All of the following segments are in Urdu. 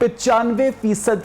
95%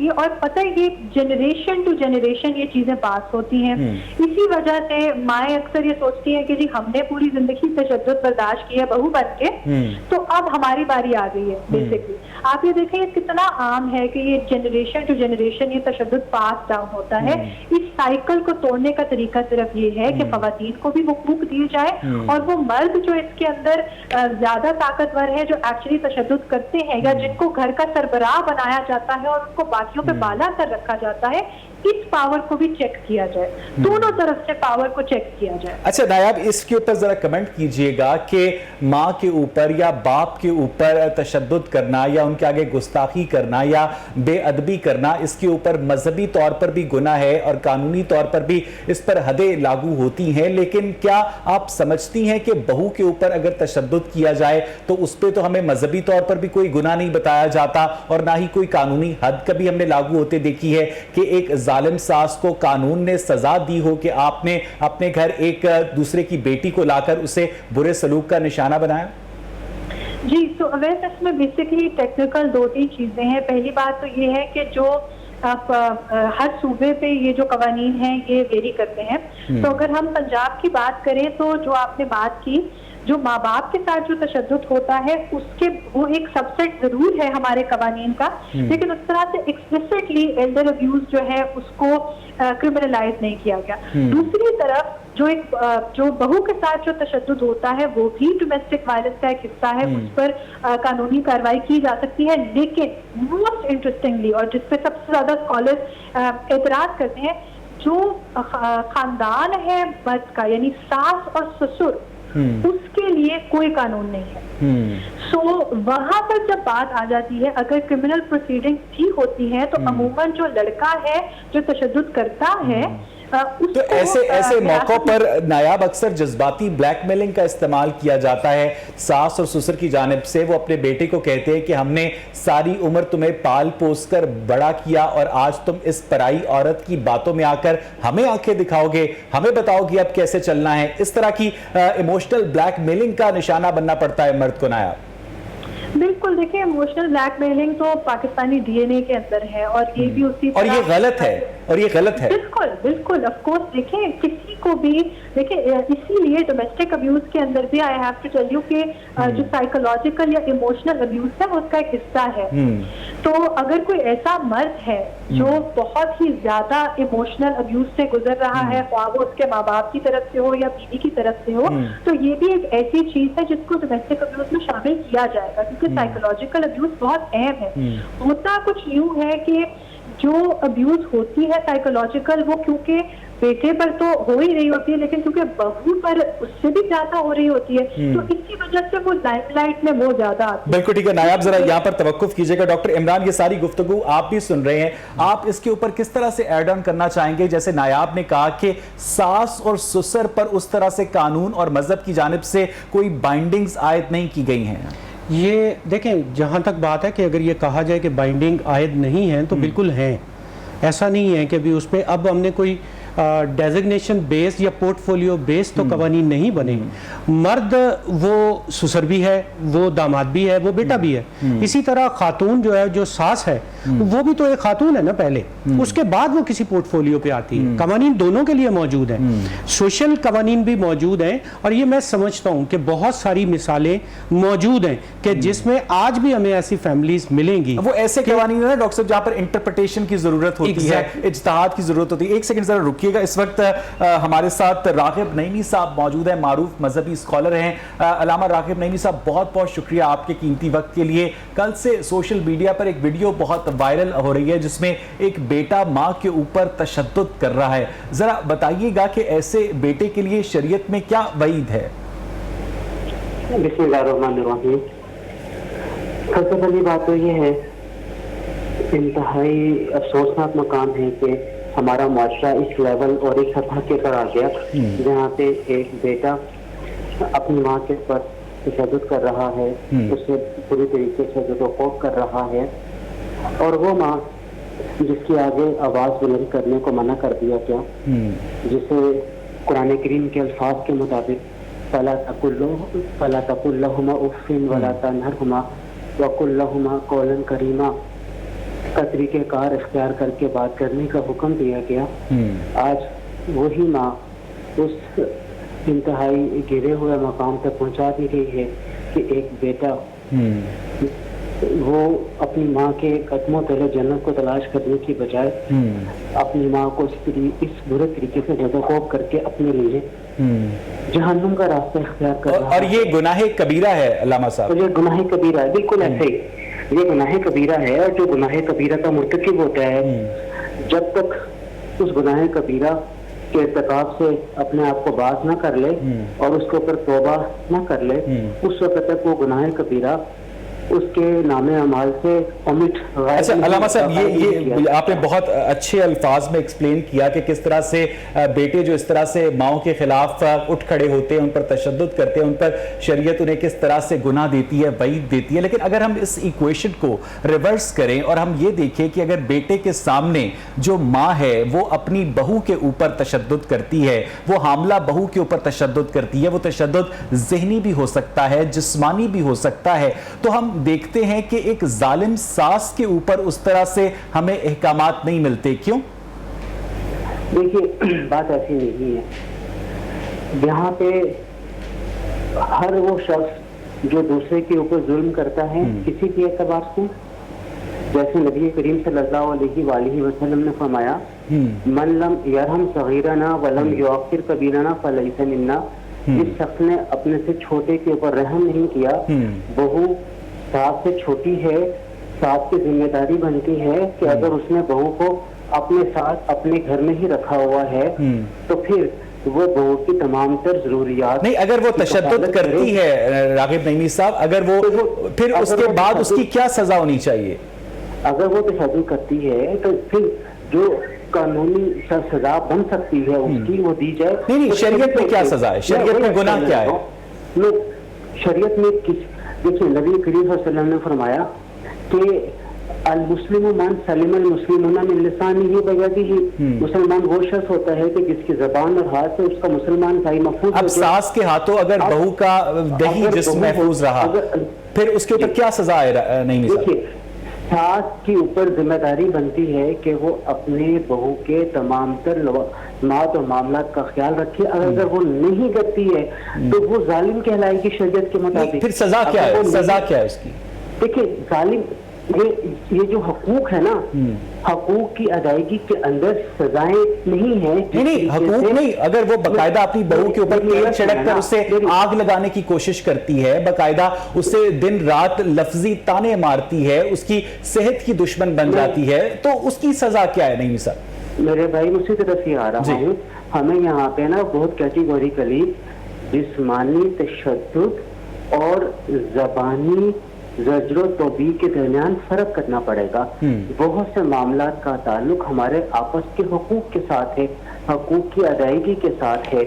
یہ، اور پتہ ہے یہ جنریشن ٹو جنریشن یہ چیزیں پاس ہوتی ہیں. اسی وجہ سے مائیں اکثر یہ سوچتی ہیں کہ جی ہم نے پوری زندگی تشدد برداشت کیا بہو بن کے، تو اب ہماری باری آ گئی ہے. بیسکلی آپ یہ دیکھیں یہ کتنا عام ہے کہ یہ جنریشن ٹو جنریشن یہ تشدد پاس ڈاؤن ہوتا ہے. اس سائیکل کو توڑنے کا طریقہ صرف یہ ہے کہ خواتین کو بھی حقوق دیے جائے، اور وہ مرد جو اس کے اندر زیادہ طاقتور ہے، جو ایکچولی تشدد کرتے ہیں یا جن کو گھر کا سربراہ بنایا جاتا ہے اور ان کو باقیوں پہ بالا کر رکھا جاتا ہے، اس پاور کو بھی چیک کیا جائے، دونوں طرف سے پاور کو چیک کیا جائے. اچھا نایاب، اس کے اوپر ذرا کمنٹ کیجئے گا کہ ماں کے اوپر یا باپ کے اوپر تشدد کرنا یا ان کے آگے گستاخی کرنا یا بے ادبی کرنا، اس کے اوپر مذہبی طور پر بھی گناہ ہے اور قانونی طور پر بھی اس پر حدیں لاگو ہوتی ہیں، لیکن کیا آپ سمجھتی ہیں کہ بہو کے اوپر اگر تشدد کیا جائے تو اس پہ تو ہمیں مذہبی طور پر بھی کوئی گناہ نہیں بتایا جاتا اور نہ ہی کوئی قانونی حد کبھی ہم نے لاگو ہوتے دیکھی ہے کہ ایک ظالم ساس کو قانون نے سزا دی ہو کہ آپ نے اپنے گھر ایک دوسرے کی بیٹی کو لا کر اسے برے سلوک کا نشانہ بنایا؟ جی تو ویسے اس میں بیسکلی ٹیکنیکل 2-3 چیزیں ہیں. پہلی بات تو یہ ہے کہ جو آپ ہر صوبے پہ یہ جو قوانین ہیں یہ ویری کرتے ہیں. تو اگر ہم پنجاب کی بات کریں تو جو آپ نے بات کی، جو ماں باپ کے ساتھ جو تشدد ہوتا ہے اس کے وہ ایک سب سیٹ ضرور ہے ہمارے قوانین کا، لیکن اس طرح سے ایکسپلسٹلی ایلڈر ابیوز جو ہے اس کو کرمنلائز نہیں کیا گیا. دوسری طرف جو بہو کے ساتھ جو تشدد ہوتا ہے وہ بھی ڈومیسٹک وائلنس کا ایک حصہ ہے، اس پر قانونی کارروائی کی جا سکتی ہے. لیکن موسٹ انٹرسٹنگلی، اور جس پہ سب سے زیادہ اسکالرز اعتراض کرتے ہیں، جو خاندان ہے مرد کا یعنی ساس اور سسر، اس کے لیے کوئی قانون نہیں ہے. سو وہاں پر جب بات آ جاتی ہے، اگر کرمنل پروسیڈنگ بھی ہوتی ہے تو عموماً جو لڑکا ہے جو تشدد کرتا ہے تو ایسے موقع پر نایاب اکثر جذباتی بلیک میلنگ کا استعمال کیا جاتا ہے ساس اور سسر کی جانب سے. وہ اپنے بیٹے کو کہتے ہیں کہ ہم نے ساری عمر تمہیں پال پوس کر بڑا کیا اور آج تم اس پرائی عورت کی باتوں میں آ کر ہمیں آنکھیں دکھاؤ گے، ہمیں بتاؤ گے اب کیسے چلنا ہے. اس طرح کی ایموشنل بلیک میلنگ کا نشانہ بننا پڑتا ہے مرد کو. نایاب بالکل دیکھیں ایموشنل بلیک میلنگ تو پاکستانی ڈی این اے کے اندر ہے، اور یہ بھی اسی اور یہ غلط ہے، اور یہ غلط ہے. بالکل بالکل آف کورس. دیکھیں کسی کو بھی دیکھیں اسی لیے ڈومیسٹک ابیوز کے اندر بھی I have to tell you کہ جو سائیکولوجیکل یا ایموشنل ابیوز ہے وہ اس کا ایک حصہ ہے. تو اگر کوئی ایسا مرد ہے جو بہت ہی زیادہ ایموشنل ابیوز سے گزر رہا ہے، خواہ وہ اس کے ماں باپ کی طرف سے ہو یا بیوی کی طرف سے ہو، تو یہ بھی ایک ایسی چیز ہے جس کو ڈومیسٹک ابیوز میں شامل کیا جائے گا، کیونکہ سائیکولوجیکل ابیوز بہت اہم ہے. ہوتا کچھ یوں ہے کہ جو ابیوز ہوتی ہے سائیکولوجیکل، وہ کیونکہ بیٹے پر تو ہو ہی رہی ہوتی ہے، لیکن کیونکہ بہو پر اس سے بھی زیادہ ہو رہی ہوتی ہے، تو اسی وجہ سے وہ لائم لائٹ میں وہ زیادہ آتی ہے. بالکل ٹھیک ہے. نایاب ذرا یہاں پر توقف کیجئے گا. ڈاکٹر عمران یہ ساری گفتگو آپ بھی سن رہے ہیں، آپ اس کے اوپر کس طرح سے ایڈ آن کرنا چاہیں گے؟ جیسے نایاب نے کہا کہ ساس اور سسر پر اس طرح سے قانون اور مذہب کی جانب سے کوئی بائنڈنگز عائد نہیں کی گئی ہیں. یہ دیکھیں جہاں تک بات ہے کہ اگر یہ کہا جائے کہ بائنڈنگ عائد نہیں ہیں تو بالکل ہیں. ایسا نہیں ہے کہ بھی اس پہ اب ہم نے کوئی ڈیزگنیشن بیس یا پورٹ فولیو بیس تو قوانین نہیں بنے. مرد وہ سسر بھی ہے، وہ داماد بھی ہے، وہ بیٹا بھی ہے. اسی طرح خاتون جو ہے، جو ساس ہے، وہ بھی تو ایک خاتون ہے نا پہلے، اس کے بعد وہ کسی پورٹ فولیو پہ آتی ہے. قوانین دونوں کے لیے موجود ہیں، سوشل قوانین بھی موجود ہیں، اور یہ میں سمجھتا ہوں کہ بہت ساری مثالیں موجود ہیں کہ جس میں آج بھی ہمیں ایسی فیملیز ملیں گی. وہ ایسے قوانین ہیں ڈاکٹر صاحب جہاں پر انٹرپریٹیشن کی ضرورت ہوتی ہے، اجتہاد کی ضرورت ہوتی ہے. ایک سیکنڈ ذرا رکیے گا. اس وقت ہمارے ساتھ راغب نعیمی صاحب موجود ہیں، معروف مذہبی اسکالر ہیں. علامہ راغب نعیمی صاحب بہت بہت شکریہ آپ کے قیمتی وقت کے لیے. کل سے سوشل میڈیا پر ایک ویڈیو بہت وائرل ہو رہی ہے جس میں ایک بیٹا ماں کے اوپر تشدد کر رہا ہے. ذرا بتائیے گا کہ ایسے بیٹے کے لیے شریعت میں کیا وعید ہے؟ بسم اللہ الرحمن الرحیم. سب سے پہلی بات تو یہ ہے، انتہائی افسوسناک مقام ہے کہ ہمارا معاشرہ اس لیول اور اس سطح کے پر آ گیا جہاں پہ ایک بیٹا اپنی ماں کے اوپر تشدد کر رہا ہے، اسے پوری طریقے سے ذوق کر رہا ہے، اور وہ ماں جس کی آگے آواز بلند کرنے کو منع کر دیا گیا، جسے قرآن کریم کے الفاظ کے مطابق فَلَا تَقُلْ لَهُمَا أُفٍّ وَلَا تَنْهَرْهُمَا وَقُلْ لَهُمَا قَوْلًا كَرِيمًا، کا طریقہ کار اختیار کر کے بات کرنے کا حکم دیا گیا، آج وہی ماں اس انتہائی گرے ہوئے مقام تک پہنچا دی گئی ہے کہ ایک بیٹا وہ اپنی ماں کے قدموں تلے جنت کو تلاش کرنے کی بجائے اپنی ماں کو اس برے طریقے سے جذبوب کر کے اپنے لیے جہنم کا راستہ اختیار کر رہا ہے۔ اور یہ گناہ کبیرہ ہے علامہ صاحب، یہ گناہ کبیرہ ہے، بالکل ایسے ہی یہ گناہ کبیرہ ہے، اور جو گناہ کبیرہ کا مرتکب ہوتا ہے جب تک اس گناہ کبیرہ کے ارتکاب سے اپنے آپ کو باز نہ کر لے اور اس کے اوپر توبہ نہ کر لے، اس وقت تک وہ گناہ کبیرہ اس کے نام اعمال سے امٹ۔ اچھا علامہ صاحب، یہ آپ نے بہت اچھے الفاظ میں ایکسپلین کیا کہ کس طرح سے بیٹے جو اس طرح سے ماؤں کے خلاف اٹھ کھڑے ہوتے ہیں، ان پر تشدد کرتے ہیں، ان پر شریعت انہیں کس طرح سے گناہ دیتی ہے، وعید دیتی ہے۔ لیکن اگر ہم اس ایکویشن کو ریورس کریں اور ہم یہ دیکھیں کہ اگر بیٹے کے سامنے جو ماں ہے وہ اپنی بہو کے اوپر تشدد کرتی ہے، وہ حاملہ بہو کے اوپر تشدد کرتی ہے، وہ تشدد ذہنی بھی ہو سکتا ہے، جسمانی بھی ہو سکتا ہے، تو ہم دیکھتے ہیں کہ ایک ظالم ساس کے اوپر اس طرح سے ہمیں احکامات نہیں ملتے، کیوں؟ دیکھیے بات ایسی نہیں ہے، یہاں پہ ہر وہ شخص جو دوسرے کے اوپر ظلم کرتا ہے کسی کے اعتبار سے، جیسے نبی کریم صلی اللہ علیہ وآلہ وسلم نے فرمایا من لم یرحم صغیرنا ولم یوقر کبیرنا فلیس منا، جس شخص نے اپنے سے چھوٹے کے اوپر رحم نہیں کیا، بہو ساس سے چھوٹی ہے، ساس کی ذمہ داری بنتی ہے کہ اگر اس نے بہو کو اپنے ساتھ اپنے گھر میں ہی رکھا ہوا ہے تو پھر وہ بہو کی تمام تر ضروریات نہیں، اگر وہ تشدد کرتی ہے راغب نعیمی صاحب، اگر وہ پھر اس کے بعد اس کی کیا سزا ہونی چاہیے؟ اگر وہ تشدد کرتی ہے تو پھر جو قانونی سزا بن سکتی ہے اس کی وہ دی جائے۔ نہیں، شریعت میں کیا سزا ہے؟ شریعت میں گناہ کیا ہے؟ شریعت میں دیکھیے نبی کریم صلی اللہ علیہ وسلم نے فرمایا کہ المسلم من سلم المسلمون من لسانه ویدہ، مسلمان وہ شخص ہوتا ہے کہ جس کی زبان اور ہاتھ سے اس کا مسلمان بھائی محفوظ ہو۔ اب ساس کے ہاتھوں اگر بہو کا دہی جسم محفوظ رہا پھر اس کے اوپر کیا سزا ہے؟ نہیں دیکھیے ساس کی اوپر ذمہ داری بنتی ہے کہ وہ اپنے بہو کے تمام تر لوازمات اور معاملات کا خیال رکھے، اگر وہ نہیں کرتی ہے تو وہ ظالم کہلائے گی شریعت کے مطابق۔ پھر سزا کیا ہے؟ سزا کیا ہے اس کی؟ دیکھیے ظالم یہ جو حقوق ہے نا، حقوق کی ادائیگی کے اندر سزائیں نہیں ہیں۔ نہیں حقوق نہیں، اگر وہ باقاعدہ اپنی بہو کے اوپر تیل چھڑک کر اسے آگ لگانے کی کوشش کرتی ہے، باقاعدہ اسے دن رات لفظی تانے مارتی ہے، اس کی صحت کی دشمن بن جاتی ہے، تو اس کی سزا کیا ہے؟ نہیں صاحب میرے بھائی اسی طرف ہی آ رہا ہوں، ہمیں یہاں پہ نا بہت کیٹیگوریکلی جسمانی تشدد اور زبانی زجر و توبیح کے درمیان فرق کرنا پڑے گا۔ بہت سے معاملات کا تعلق ہمارے آپس کے حقوق کے ساتھ ہے، حقوق کی ادائیگی کے ساتھ ہے۔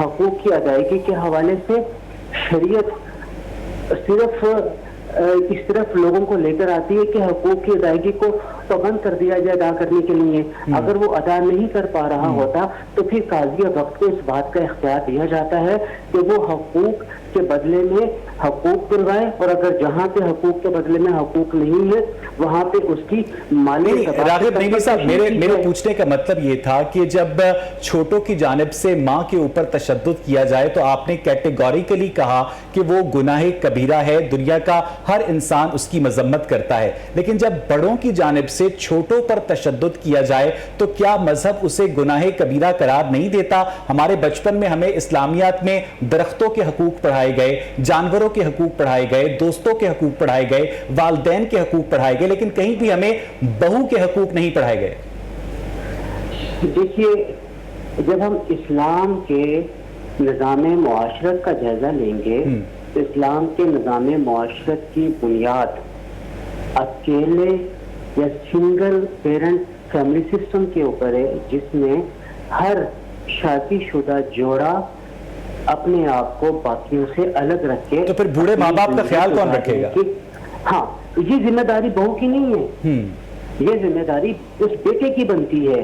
حقوق کی ادائیگی کے حوالے سے شریعت صرف اس طرف لوگوں کو لے کر آتی ہے کہ حقوق کی ادائیگی کو پابند کر دیا جائے ادا کرنے کے لیے، اگر وہ ادا نہیں کر پا رہا ہوتا تو پھر قاضی وقت کو اس بات کا اختیار دیا جاتا ہے کہ وہ حقوق کے بدلے میں حقوق دلوائے، اور اگر جہاں پہ حقوق کے بدلے میں حقوق نہیں ہے وہاں پہ اس کی مالی۔ راغب نعیمی صاحب میرے پوچھنے کا مطلب یہ تھا کہ جب چھوٹوں کی جانب سے ماں کے اوپر تشدد کیا جائے تو آپ نے کیٹیگوریکلی کہا کہ وہ گناہ کبیرہ ہے، دنیا کا ہر انسان اس کی مذمت کرتا ہے، لیکن جب بڑوں کی جانب سے چھوٹوں پر تشدد کیا جائے تو کیا مذہب اسے گناہ کبیرہ قرار نہیں دیتا؟ ہمارے بچپن میں ہمیں اسلامیات میں درختوں کے حقوق پڑھائے گئے، جانوروں کے حقوق پڑھائے گئے، دوستوں کے حقوق پڑھائے گئے، والدین کے حقوق پڑھائے گئے، لیکن کہیں بھی ہمیں بہو کے حقوق نہیں پڑھائے گئے۔ دیکھیے جب ہم اسلام کے نظام معاشرت کا جائزہ لیں گے تو اسلام کے نظام معاشرت کی بنیاد اکیلے یا سنگل پیرنٹ فیملی سسٹم کے اوپر ہے، جس میں ہر شادی شدہ جوڑا اپنے آپ کو باقیوں سے الگ رکھے۔ تو پھر بوڑھے ماں باپ کا خیال کون رکھے گا؟ ہاں یہ ذمہ داری بہو کی نہیں ہے، یہ ذمہ داری اس بیٹے کی بنتی ہے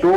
2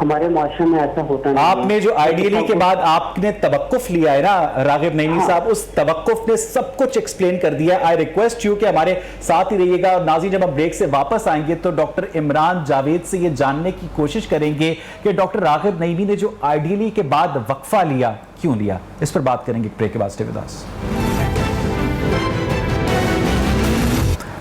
ہمارے معاشرے میں ایسا ہوتا نہیں. آپ نے جو آئیڈیلی کے بعد آپ نے توقف لیا ہے نا راغب نعیمی صاحب, اس توقف نے سب کچھ ایکسپلین کر دیا. آئی ریکویسٹ یو کہ ہمارے ساتھ ہی رہیے گا. ناظرین, جب ہم بریک سے واپس آئیں گے تو ڈاکٹر عمران جاوید سے یہ جاننے کی کوشش کریں گے کہ ڈاکٹر راغب نعیمی نے جو آئیڈیلی کے بعد وقفہ لیا, کیوں لیا, اس پر بات کریں گے بریک کے بعد. Stay with us.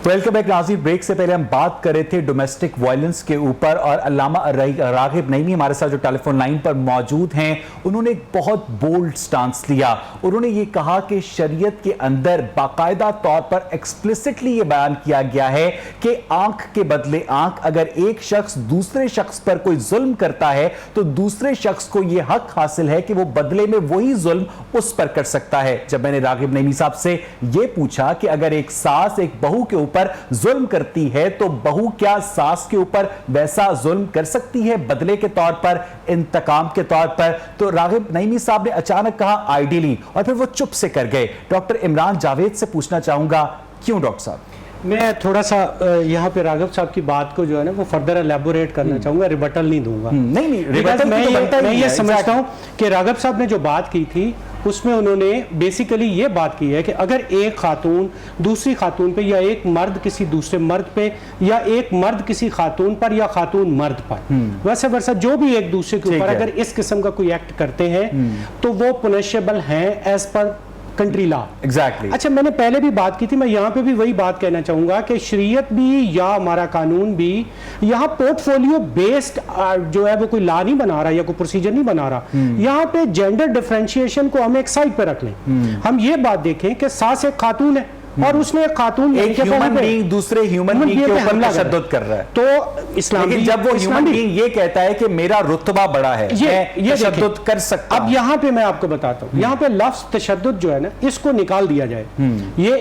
Welcome back ناظرین. بریک سے پہلے ہم بات کر رہے تھے ڈومیسٹک وائلنس کے اوپر, اور علامہ راغب نعیمی ہمارے ساتھ جو ٹیلی فون لائن پر موجود ہیں, انہوں نے ایک بہت بولڈ سٹانس لیا. انہوں نے یہ کہا کہ شریعت کے اندر باقاعدہ طور پر ایکسپلیسٹلی یہ بیان کیا گیا ہے کہ آنکھ کے بدلے آنکھ. اگر ایک شخص دوسرے شخص پر کوئی ظلم کرتا ہے تو دوسرے شخص کو یہ حق حاصل ہے کہ وہ بدلے میں وہی ظلم اس پر کر سکتا ہے. جب میں نے راغب نعیمی صاحب سے یہ پوچھا کہ اگر ایک ساس ایک بہو کے اوپر ظلم کرتی ہے تو بہو کیا ساس کے اوپر ویسا ظلم کر سکتی ہے بدلے کے طور پر, انتقام کے طور پر, تو راغب نعیمی صاحب نے اچانک کہا آئیڈیلی, اور پھر وہ چپ سے کر گئے. ڈاکٹر عمران جاوید سے پوچھنا چاہوں گا, کیوں ڈاکٹر صاحب؟ میں تھوڑا سا یہاں پہ راغب صاحب کی بات کو جو ہے نا وہ فردر ایلیبوریٹ کرنا چاہوں گا, ریبٹل نہیں دوں گا. میں یہ سمجھتا ہوں کہ راغب صاحب نے جو بات کی تھی اس میں انہوں نے بیسیکلی یہ بات کی ہے کہ اگر ایک خاتون دوسری خاتون پہ, یا ایک مرد کسی دوسرے مرد پہ, یا ایک مرد کسی خاتون پر, یا خاتون مرد پر, ویسے ویسا جو بھی ایک دوسرے کے اوپر اگر اس قسم کا کوئی ایکٹ کرتے ہیں تو وہ پنشیبل ہیں ایز پر کنٹری لا. اچھا, میں نے پہلے بھی بات کی تھی, میں یہاں پہ بھی وہی بات کہنا چاہوں گا کہ شریعت بھی یا ہمارا قانون بھی یہاں پورٹ فولیو بیسڈ جو ہے وہ کوئی لا نہیں بنا رہا یا کوئی پروسیجر نہیں بنا رہا. یہاں پہ جینڈر ڈیفرینشیشن کو ہم ایک سائڈ پہ رکھ لیں. ہم یہ بات دیکھیں کہ ساس ایک خاتون ہے اور اس نے ایک خاتون ایک ہیومن بینگ دوسرے ہیومن بینگ کے اوپر تشدد کر رہا ہے, تو اسلام لیکن جب وہ ہیومن بینگ یہ کہتا ہے کہ میرا رتبہ بڑا ہے, میں تشدد کر سکتا ہوں. اب یہاں پہ میں آپ کو بتاتا ہوں, یہاں پہ لفظ تشدد جو ہے نا اس کو نکال دیا جائے. یہ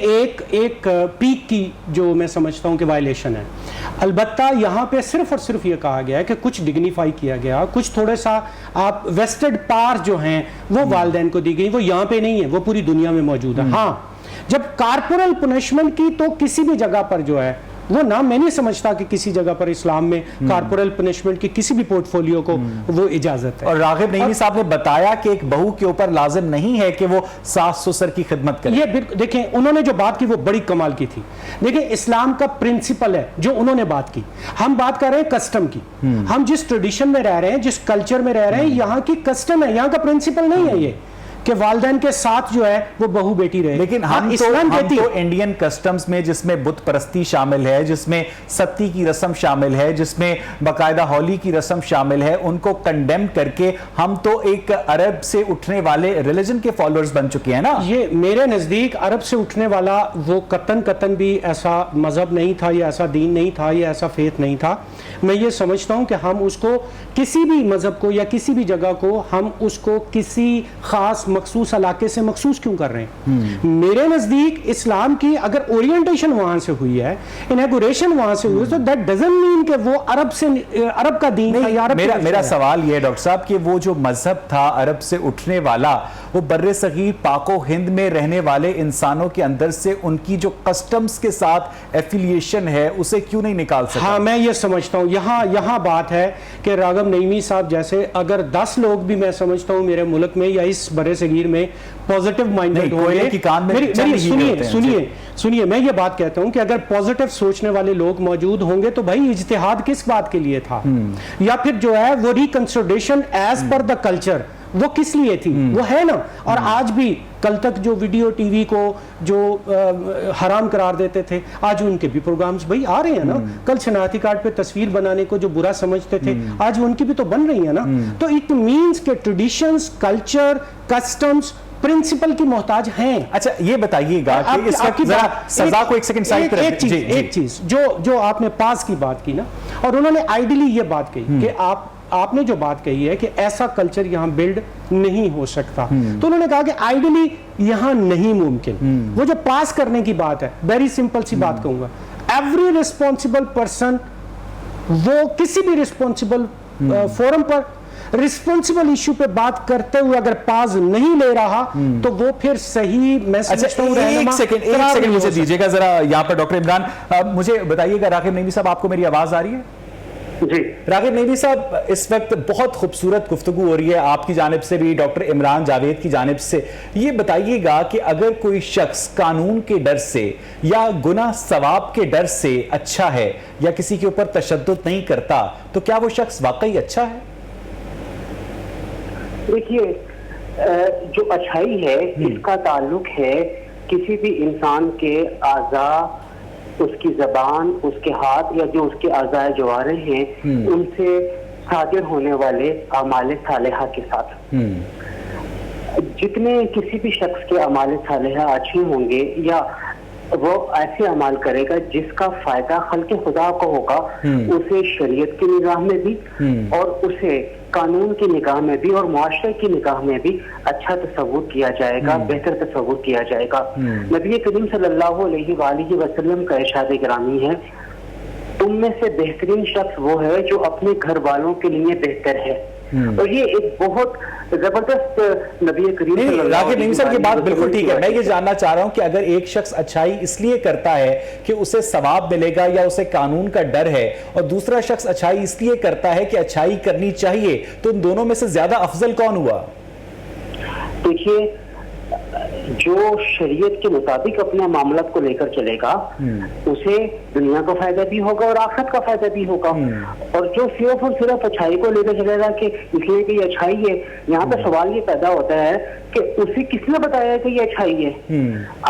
ایک پیک کی جو میں سمجھتا ہوں کہ وائلیشن ہے. البتہ یہاں پہ صرف اور صرف یہ کہا گیا ہے کہ کچھ ڈگنیفائی کیا گیا, کچھ تھوڑا سا آپ ویسٹڈ پار جو ہیں وہ والدین کو دی گئی, وہ یہاں پہ نہیں ہے, وہ پوری دنیا میں موجود ہے. ہاں, جب کارپورل پنشمنٹ کی تو کسی بھی جگہ پر جو ہے وہ نہ, میں نہیں سمجھتا کہ کسی جگہ پر اسلام میں کارپورل پنشمنٹ کی کسی بھی پورٹ فولیو کو وہ اجازت ہے. اور راغب نعیمی صاحب نے بتایا کہ ایک بہو کے اوپر لازم نہیں ہے کہ وہ ساس سسر کی خدمت کرے. یہ دیکھیں انہوں نے جو بات کی وہ بڑی کمال کی تھی. دیکھیں اسلام کا پرنسپل ہے جو انہوں نے بات کی. ہم بات کر رہے ہیں کسٹم کی. ہم جس ٹریڈیشن میں رہ رہے ہیں, جس کلچر میں رہ رہے ہیں, یہاں کی کسٹم ہے, یہاں کا پرنسپل نہیں ہے یہ کہ والدین کے ساتھ جو ہے وہ بہو بیٹی رہے. لیکن ہم تو انڈین کسٹمز میں جس میں بت پرستی شامل ہے, جس میں ستی کی رسم شامل ہے, جس میں باقاعدہ ہولی کی رسم شامل ہے, ان کو کنڈیم کر کے ہم تو ایک عرب سے اٹھنے والے ریلیجن کے فالوورز بن چکے ہیں نا. یہ میرے نزدیک عرب سے اٹھنے والا وہ قطن بھی ایسا مذہب نہیں تھا, یا ایسا دین نہیں تھا, یا ایسا فیتھ نہیں تھا. میں یہ سمجھتا ہوں کہ ہم اس کو کسی بھی مذہب کو یا کسی بھی جگہ کو ہم اس کو کسی خاص مخصوص علاقے سے مخصوص کیوں کر رہے ہیں. میرے نزدیک اسلام کی اگر اورینٹیشن وہاں سے ہوئی ہے, انیگوریشن وہاں سے ہوئی ہے, تو دیٹ ڈزنٹ مین کہ وہ عرب کا دین ہے یا عرب. میرا سوال یہ ہے ڈاکٹر صاحب کہ وہ جو مذہب تھا عرب سے اٹھنے والا, وہ بر صغیر پاک و ہند میں رہنے والے انسانوں کے اندر سے ان کی جو کسٹمز کے ساتھ ایفیلیشن ہے اسے کیوں نہیں نکال سکتا؟ ہاں, میں یہ سمجھتا ہوں یہاں بات ہے کہ راغب نعیمی صاحب جیسے اگر 10 لوگ بھی میں سمجھتا ہوں میرے ملک میں یا اس بر صغیر میں پوزیٹیو مائنڈڈ ہوئے, سنیے میں یہ بات کہتا ہوں کہ اگر پوزیٹیو سوچنے والے لوگ موجود ہوں گے تو بھائی اجتہاد کس بات کے لیے تھا, یا پھر جو ہے وہ ریکنسیڈریشن ایز پر دا کلچر وہ کس لیے تھی, وہ ہے نا. اور آج بھی کل تک جو ویڈیو ٹی وی کو جو حرام قرار دیتے تھے, آج ان کے بھی پروگرامز بھائی آ رہے ہیں نا. کل شناختی کارڈ پہ تصویر بنانے کو جو برا سمجھتے تھے, آج ان کی بھی تو بن رہی ہیں نا. تو اٹ مینس کہ ٹریڈیشنز, کلچر, کسٹمز پرنسپل کی محتاج ہیں. اچھا یہ بتائیے گا کہ اس وقت ذرا سزا کو ایک سیکنڈ سائڈ پر ایک چیز جو آپ نے پاس کی بات کی نا, اور انہوں نے آئیڈیلی یہ بات کہی کہ آپ نے جو بات کہی ہے کہ ایسا کلچر یہاں بلڈ نہیں ہو سکتا, تو انہوں نے کہا کہ آئیڈیلی یہاں نہیں ممکن. وہ جو پاس کرنے کی بات ہے, ویری سمپل سی بات کہوں گا, ایوری ریسپانسبل پرسن وہ کسی بھی ریسپانسبل فورم پر ریسپانسبل ایشو پہ بات کرتے ہوئے اگر پاز نہیں لے رہا تو وہ پھر صحیح میں سمجھتا ہوں. ایک سیکنڈ مجھے دیجیے گا ذرا یہاں پر ڈاکٹر عمران, مجھے بتائیے گا راغب نعیمی صاحب آپ کو میری آواز آ رہی ہے؟ جی راغب نعیمی صاحب، اس وقت بہت خوبصورت گفتگو ہو رہی ہے آپ کی جانب سے بھی، ڈاکٹر عمران جاوید کی جانب سے. یہ بتائیے گا کہ اگر کوئی شخص قانون کے ڈر سے یا گناہ ثواب کے ڈر سے اچھا ہے یا کسی کے اوپر تشدد نہیں کرتا تو کیا وہ شخص واقعی اچھا ہے؟ دیکھیے، جو اچھائی ہے اس کا تعلق ہے کسی بھی انسان کے اعضاء، اس کی زبان، اس کے ہاتھ یا جو اس کے اعضاء جوارح ہیں ان سے صادر ہونے والے اعمال صالحہ کے ساتھ. جتنے کسی بھی شخص کے اعمال صالحہ اچھے ہوں گے یا وہ ایسے عمل کرے گا جس کا فائدہ خلق خدا کو ہوگا، اسے شریعت کی نگاہ میں بھی اور اسے قانون کی نگاہ میں بھی اور معاشرے کی نگاہ میں بھی اچھا تصور کیا جائے گا، بہتر تصور کیا جائے گا. نبی کریم صلی اللہ علیہ وآلہ وسلم کا ارشاد گرامی ہے، تم میں سے بہترین شخص وہ ہے جو اپنے گھر والوں کے لیے بہتر ہے. اور یہ ایک بہت زبردست نبی کریم صلی اللہ علیہ وسلم. راغب نعیمی صاحب، یہ بات بالکل ٹھیک ہے. میں یہ جاننا چاہ رہا ہوں کہ اگر ایک شخص اچھائی اس لیے کرتا ہے کہ اسے ثواب ملے گا یا اسے قانون کا ڈر ہے، اور دوسرا شخص اچھائی اس لیے کرتا ہے کہ اچھائی کرنی چاہیے، تو ان دونوں میں سے زیادہ افضل کون ہوا؟ دیکھیے، جو شریعت کے مطابق اپنے معاملات کو لے کر چلے گا اسے دنیا کا فائدہ بھی ہوگا اور آخرت کا فائدہ بھی ہوگا. اور جو صرف اور صرف اچھائی کو لے کر چلے گا کہ اس لیے کہ یہ اچھائی ہے، یہاں پہ سوال یہ پیدا ہوتا ہے کہ اسے کس نے بتایا کہ یہ اچھائی ہے؟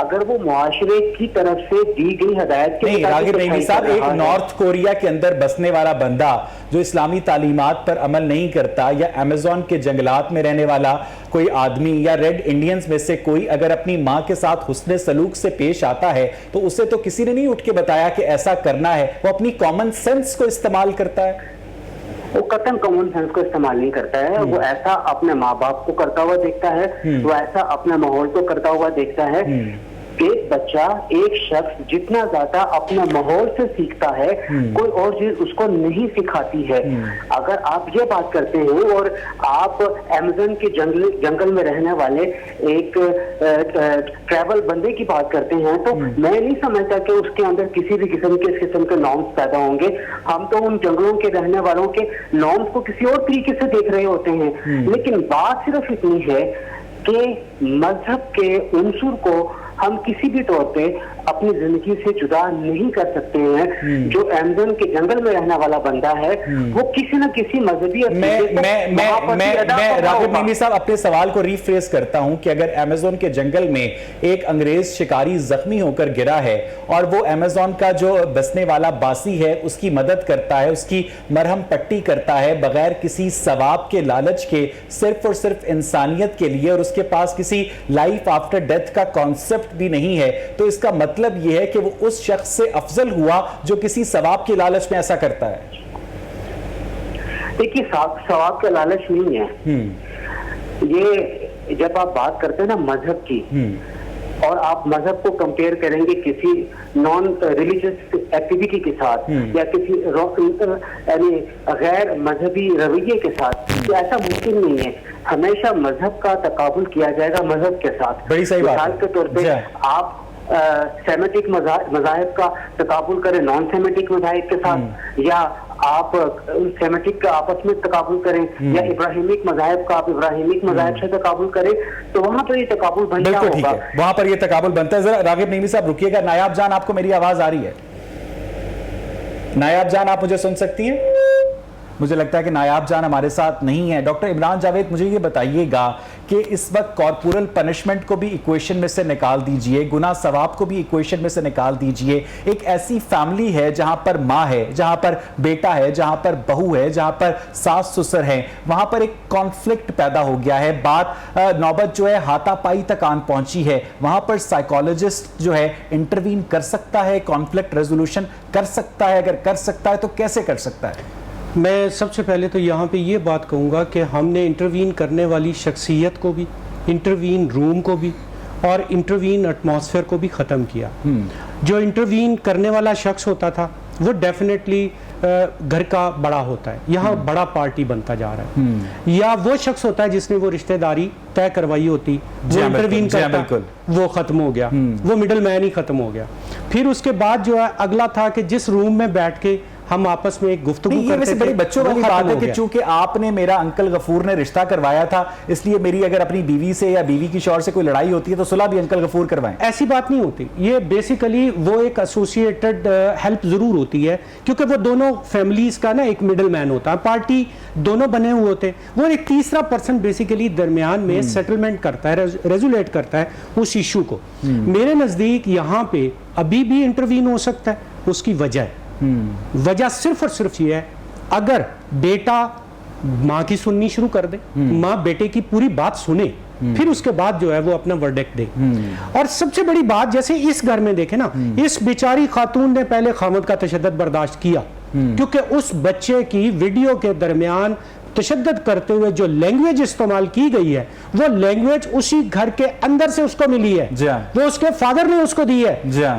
اگر وہ معاشرے کی طرف سے دی گئی ہدایت کے راغب نعیمی صاحب، ایک نارتھ کوریا کے اندر بسنے والا بندہ جو اسلامی تعلیمات پر عمل نہیں کرتا، یا امیزون کے جنگلات میں رہنے والا کوئی آدمی، یا ریڈ انڈینز میں سے کوئی اگر اپنی ماں کے ساتھ حسن سلوک سے پیش آتا ہے تو اسے تو کسی نے نہیں اٹھ کے بتایا کہ ایسا کرنا ہے، وہ اپنی کامن سینس کو استعمال کرتا ہے. وہ قطعاً کامن سینس کو استعمال نہیں کرتا ہے. وہ ایسا اپنے ماں باپ کو کرتا ہوا دیکھتا ہے، وہ ایسا اپنے ماحول کو کرتا ہوا دیکھتا ہے. ایک بچہ، ایک شخص جتنا زیادہ اپنے ماحول سے سیکھتا ہے، کوئی اور چیز اس کو نہیں سکھاتی ہے. اگر آپ یہ بات کرتے ہیں اور آپ ایمیزون کے جنگل میں رہنے والے ایک ٹریول بندے کی بات کرتے ہیں تو میں نہیں سمجھتا کہ اس کے اندر کسی بھی قسم کے نارمز پیدا ہوں گے. ہم تو ان جنگلوں کے رہنے والوں کے نارمز کو کسی اور طریقے سے دیکھ رہے ہوتے ہیں. لیکن بات صرف اتنی ہے کہ مذہب کے عنصر کو ہم کسی بھی طور پہ اپنی زندگی سے جدا نہیں کر سکتے ہیں. جو ایمیزون کے جنگل میں رہنے والا بندہ ہے وہ کسی نہ کسی مذہبی میں راغب نعیمی صاحب اپنے سوال کو ریفریز کرتا ہوں کہ اگر ایمیزون کے جنگل میں ایک انگریز شکاری زخمی ہو کر گرا ہے اور وہ ایمیزون کا جو بسنے والا باسی ہے اس کی مدد کرتا ہے، اس کی مرہم پٹی کرتا ہے بغیر کسی ثواب کے لالچ کے، صرف اور صرف انسانیت کے لیے، اور اس کے پاس کسی لائف آفٹر ڈیتھ کا کانسیپٹ بھی نہیں ہے، تو اس کا مطلب یہ ہے کہ وہ اس شخص سے افضل ہوا جو کسی ثواب کے لالچ میں ایسا کرتا ہے. دیکھیے، ثواب کا لالچ نہیں ہے. یہ جب آپ بات کرتے ہیں نا مذہب کی، اور آپ مذہب کو کمپیئر کریں گے کسی نان ریلیجس ایکٹیویٹی کے ساتھ یا کسی یعنی غیر مذہبی رویے کے ساتھ، تو ایسا ممکن نہیں ہے. ہمیشہ مذہب کا تقابل کیا جائے گا مذہب کے ساتھ. بڑی صحیح بات ہے. مثال کے طور پہ آپ سیمیٹک مذاہب کا تقابل کریں نان سیمیٹک مذاہب کے ساتھ، یا آپ سیمیٹک کا آپس میں تقابل کریں، یا ابراہیمک مذاہب کا آپ ابراہیمک مذاہب سے تقابل کریں، تو وہاں پر یہ تقابل بنتا ہوگا. وہاں پر یہ تقابل بنتا ہے. ذرا راغب نعیمی صاحب رکیے گا. نایاب جان، آپ کو میری آواز آ رہی ہے؟ نایاب جان، آپ مجھے سن سکتی ہیں؟ مجھے لگتا ہے کہ نایاب جان ہمارے ساتھ نہیں ہے. ڈاکٹر عمران جاوید، مجھے یہ بتائیے گا کہ اس وقت کارپورل پنشمنٹ کو بھی ایکویشن میں سے نکال دیجئے، گناہ ثواب کو بھی ایکویشن میں سے نکال دیجئے. ایک ایسی فیملی ہے جہاں پر ماں ہے، جہاں پر بیٹا ہے، جہاں پر بہو ہے، جہاں پر ساس سسر ہیں، وہاں پر ایک کانفلکٹ پیدا ہو گیا ہے. بات نوبت جو ہے ہاتھا پائی تک آن پہنچی ہے. وہاں پر سائیکالوجسٹ جو ہے انٹروین کر سکتا ہے، کانفلکٹ ریزولوشن کر سکتا ہے؟ اگر کر سکتا ہے تو کیسے کر سکتا ہے؟ میں سب سے پہلے تو یہاں پہ یہ بات کہوں گا کہ ہم نے انٹروین کرنے والی شخصیت کو بھی، انٹروین روم کو بھی اور انٹروین ایٹماسفیئر کو بھی ختم کیا. جو انٹروین کرنے والا شخص ہوتا تھا وہ ڈیفینیٹلی گھر کا بڑا ہوتا ہے، یہاں بڑا پارٹی بنتا جا رہا ہے. یا وہ شخص ہوتا ہے جس نے وہ رشتہ داری طے کروائی ہوتی، وہ انٹروین کرتا، وہ ختم ہو گیا، وہ مڈل مین ہی ختم ہو گیا. پھر اس کے بعد جو ہے اگلا تھا کہ جس روم میں بیٹھ کے ہم آپس میں ایک گفتگو یہ ویسے بڑی بچوں والی بات ہے کہ چونکہ آپ نے میرا انکل غفور نے رشتہ کروایا تھا اس لیے میری اگر اپنی بیوی سے یا بیوی کی شوہر سے کوئی لڑائی ہوتی ہے تو صلح بھی انکل غفور کروائیں. ایسی بات نہیں ہوتی. یہ بیسیکلی وہ ایک ایسوسیٹڈ ہیلپ ضرور ہوتی ہے کیونکہ وہ دونوں فیملیز کا نا ایک مڈل مین ہوتا ہے, پارٹی دونوں بنے ہوئے ہوتے ہیں, وہ ایک تیسرا پرسن بیسیکلی درمیان میں سیٹلمنٹ کرتا ہے, ریزولیٹ کرتا ہے اس ایشو کو. میرے نزدیک یہاں پہ ابھی بھی انٹروین ہو سکتا ہے. اس کی وجہ وجہ صرف اور صرف یہ ہے اگر بیٹا ماں کی سننی شروع کر دے, ماں بیٹے کی پوری بات سنے, پھر اس کے بعد جو ہے وہ اپنا ورڈکٹ دے. اور سب سے بڑی بات جیسے اس گھر میں دیکھیں نا, اس بیچاری خاتون نے پہلے خامد کا تشدد برداشت کیا کیونکہ اس بچے کی ویڈیو کے درمیان تشدد کرتے ہوئے جو لینگویج استعمال کی گئی ہے وہ لینگویج اسی گھر کے اندر سے اس کو ملی ہے, وہ اس کے فادر نے اس کو دی ہے.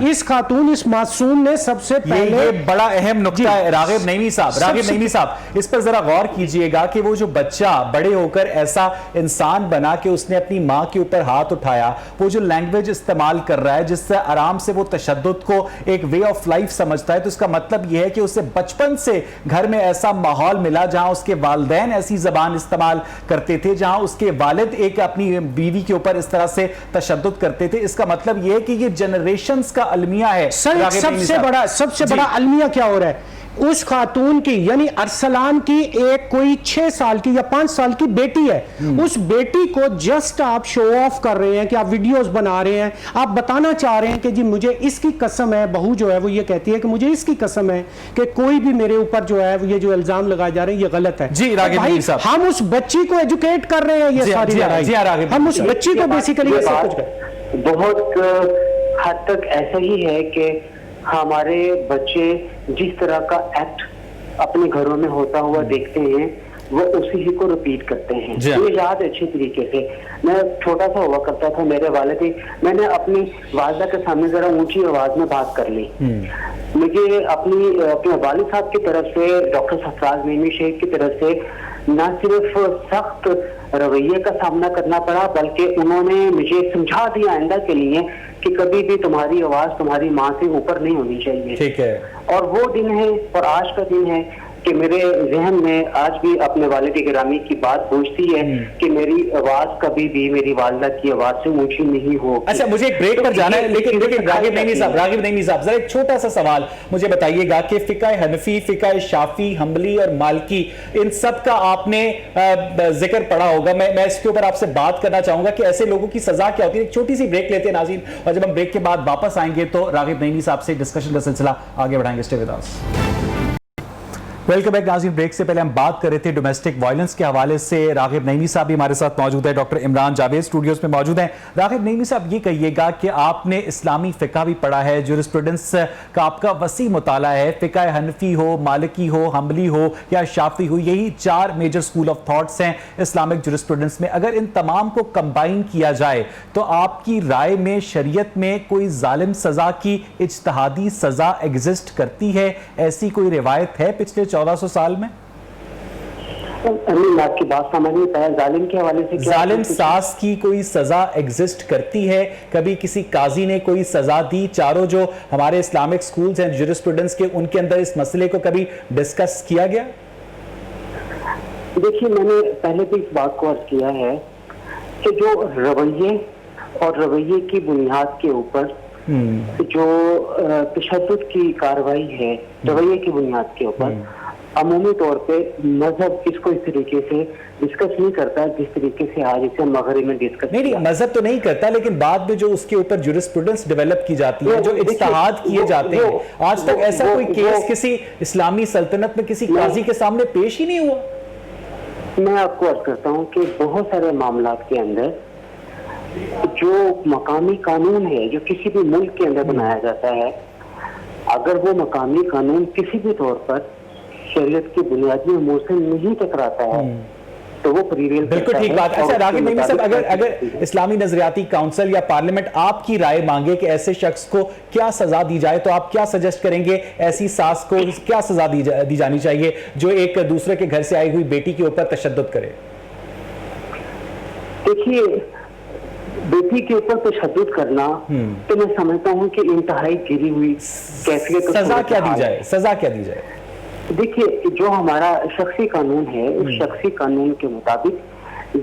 اس خاتون, اس معصوم نے سب سے پہلے, یہ بڑا اہم نقطہ ہے راغب نعیمی صاحب, اس پر ذرا غور کیجئے گا کہ وہ جو بچہ بڑے ہو کر ایسا انسان بنا کہ اس نے اپنی ماں کے اوپر ہاتھ اٹھایا, وہ جو لینگویج استعمال کر رہا ہے جس سے آرام سے وہ تشدد کو ایک وے آف لائف سمجھتا ہے, تو اس کا مطلب یہ ہے کہ اسے بچپن سے گھر میں ایسا ماحول ملا جہاں اس کے والدین ایسی زبان استعمال کرتے تھے, جہاں اس کے والد ایک اپنی بیوی کے اوپر اس طرح سے تشدد کرتے تھے. اس کا مطلب یہ ہے کہ یہ جنریشنز کا المیہ ہے. سب سے بڑا المیہ کیا ہو رہا ہے اس خاتون کی, یعنی ارسلان کی ایک کوئی 6 سال کی یا 5 سال کی بیٹی ہے, اس بیٹی کو جسٹ آپ شو آف کر رہے ہیں کہ آپ ویڈیوز بنا رہے ہیں, آپ بتانا چاہ رہے ہیں کہ جی مجھے اس کی قسم ہے, بہو جو ہے وہ یہ کہتی ہے کہ مجھے اس کی قسم ہے کہ کوئی بھی میرے اوپر جو ہے یہ جو الزام لگائے جا رہے ہیں یہ غلط ہے. جی راغب نعیمی صاحب, ہم اس بچی کو ایجوکیٹ کر رہے ہیں, یہ ساری لڑائی ہم اس بچی کو بیسیکلی بہت حد تک ایسا ہی ہے کہ ہمارے بچے جس طرح کا ایکٹ اپنے گھروں میں ہوتا ہوا دیکھتے ہیں وہ اسی ہی کو ریپیٹ کرتے ہیں. مجھے یاد ہے اچھی طریقے سے, میں چھوٹا سا ہوا کرتا تھا, میرے والد ہی, میں نے اپنی والدہ کے سامنے ذرا اونچی آواز میں بات کر لی. مجھے اپنے والد صاحب کی طرف سے, ڈاکٹر سرفراز نعیمی شیخ کی طرف سے نہ صرف سخت رویے کا سامنا کرنا پڑا بلکہ انہوں نے مجھے سمجھا دیا آئندہ کے لیے کہ کبھی بھی تمہاری آواز تمہاری ماں سے اوپر نہیں ہونی چاہیے. ٹھیک ہے. اور وہ دن ہے اور آج کا دن ہے کہ میرے ذہن میں آج بھی اپنے والد گرامی کی بات گونجتی ہے کہ میری آواز کبھی بھی میری والدہ کی آواز سے اونچی نہیں ہو. اچھا مجھے ایک بریک پر جانا ہے, لیکن راغب نعیمی صاحب ذرا ایک چھوٹا سا سوال مجھے بتائیے گا کہ فقہ حنفی, فقہ شافعی, حنبلی اور مالکی, ان سب کا آپ نے ذکر پڑھا ہوگا. میں اس کے اوپر آپ سے بات کرنا چاہوں گا کہ ایسے لوگوں کی سزا کیا ہوتی ہے. ایک چھوٹی سی بریک لیتے ہیں ناظرین, اور جب ہم بریک کے بعد واپس آئیں گے تو راغب نعیمی صاحب سے ڈسکشن کا سلسلہ آگے بڑھائیں گے. Stay with us. Welcome back ناظرین. بریک سے پہلے ہم بات کر رہے تھے ڈومیسٹک وائلنس کے حوالے سے. راغب نعیمی صاحب بھی ہمارے ساتھ موجود ہے, ڈاکٹر عمران جاوید اسٹوڈیوز میں موجود ہیں. راغب نعیمی صاحب یہ کہیے گا کہ آپ نے اسلامی فقہ بھی پڑھا ہے, جورسپروڈنس کا آپ کا وسیع مطالعہ ہے, فقہ حنفی ہو, مالکی ہو, حنبلی ہو یا شافعی ہو, یہی 4 میجر اسکول آف تھاٹس ہیں اسلامک جورسپروڈنس میں. اگر ان تمام کو کمبائن کیا جائے تو آپ کی رائے میں شریعت میں کوئی ظالم سزا کی اجتہادی سزا ایگزسٹ کرتی ہے؟ ایسی کوئی روایت ہے پچھلے 1400 سال میں؟ آپ کی بات سمجھ نہیں پایا, ظالم کے حوالے سے ظالم ساز کی کوئی سزا ایگزسٹ کرتی ہے؟ کبھی کسی قاضی نے کوئی سزا دی؟ چاروں جو ہمارے اسلامک سکولز ہیں جورسپروڈنس کے, ان کے اندر اس مسئلے کو کبھی ڈسکس کیا گیا؟ دیکھیے میں نے پہلے بھی اس بات کو عرض کیا ہے کہ جو رویے اور رویے کی بنیاد کے اوپر جو تشدد کی کارروائی ہے رویے کی بنیاد کے اوپر, عمومی طور پہ مذہب اس کو اس طریقے سے ڈسکس نہیں کرتا جس طریقے سے آج اسے مغرب میں ڈسکس. نہیں مذہب تو نہیں کرتا, لیکن بعد میں جو اس کے اوپر جورسپروڈنس ڈیولپ کی جاتی ہے, جو اجتہاد کیے جاتے ہیں, آج تک ایسا کوئی کیس کسی اسلامی سلطنت میں کسی قاضی کے سامنے پیش ہی نہیں ہوا. میں آپ کو عرض کرتا ہوں کہ بہت سارے معاملات کے اندر جو مقامی قانون ہے جو کسی بھی ملک کے اندر بنایا جاتا ہے, اگر وہ مقامی قانون کسی بھی طور پر شریعت کی بنیادی امور سے نہیں ٹکراتا ہے تو وہ پریویل کرتا ہے. بالکل ٹھیک بات. اچھا راغب نعیمی صاحب, اگر اسلامی نظریاتی کاؤنسل یا پارلیمنٹ آپ کی رائے مانگے کہ ایسے شخص کو کیا سزا دی جائے, تو آپ کیا سجیسٹ کریں گے؟ ایسی ساس کو کیا سزا دی جانی چاہیے جو ایک دوسرے کے گھر سے آئی ہوئی بیٹی کے اوپر تشدد کرے؟ دیکھیے بیٹی کے اوپر تشدد کرنا تو میں سمجھتا ہوں کہ انتہائی گری ہوئی کیفیت. سزا کیا دی جائے؟ سزا کیا دی جائے؟ دیکھیے جو ہمارا شخصی قانون ہے اس شخصی قانون کے مطابق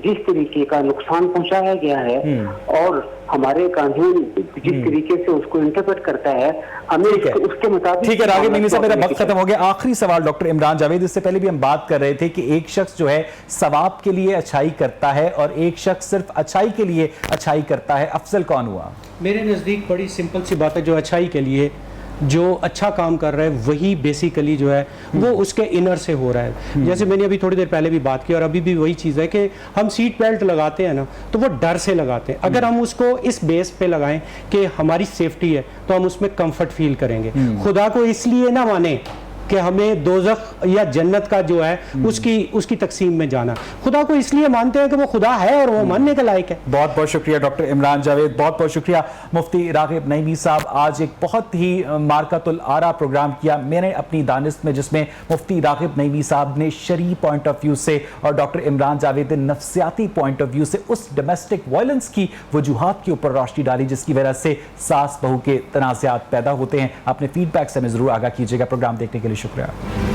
جس طریقے کا نقصان پہنچایا گیا ہے اور ہمارے قانون جس طریقے سے اس کو انٹرپریٹ کرتا ہے ہمیں اس کے مطابق. ٹھیک ہے راغب نعیمی صاحب میرا وقت ختم ہو گیا. آخری سوال ڈاکٹر عمران جاوید, اس سے پہلے بھی ہم بات کر رہے تھے کہ ایک شخص جو ہے ثواب کے لیے اچھائی کرتا ہے اور ایک شخص صرف اچھائی کے لیے اچھائی کرتا ہے, افضل کون ہوا؟ میرے نزدیک بڑی سمپل سی بات ہے, جو اچھائی کے لیے جو اچھا کام کر رہا ہے وہی بیسیکلی جو ہے وہ اس کے انر سے ہو رہا ہے. جیسے میں نے ابھی تھوڑی دیر پہلے بھی بات کی اور ابھی بھی وہی چیز ہے کہ ہم سیٹ بیلٹ لگاتے ہیں نا تو وہ ڈر سے لگاتے ہیں. اگر ہم اس کو اس بیس پہ لگائیں کہ ہماری سیفٹی ہے تو ہم اس میں کمفرٹ فیل کریں گے. خدا کو اس لیے نہ مانیں کہ ہمیں دوزخ یا جنت کا جو ہے اس کی تقسیم میں جانا, خدا کو اس لیے مانتے ہیں کہ وہ خدا ہے اور وہ ماننے کے لائق ہے. بہت بہت شکریہ ڈاکٹر عمران جاوید, بہت بہت شکریہ مفتی راغب نعیمی صاحب. آج ایک بہت ہی مارکۃ الآراء پروگرام کیا میں نے اپنی دانست میں, جس میں مفتی راغب نعیمی صاحب نے شرعی پوائنٹ آف ویو سے اور ڈاکٹر عمران جاوید نے نفسیاتی پوائنٹ آف ویو سے اس ڈومیسٹک وائلنس کی وجوہات کے اوپر روشنی ڈالی جس کی وجہ سے ساس بہو کے تنازعات پیدا ہوتے ہیں. اپنے فیڈ بیک سے ہمیں ضرور آگاہ کیجیے گا. پروگرام دیکھنے کے لیے شکریہ.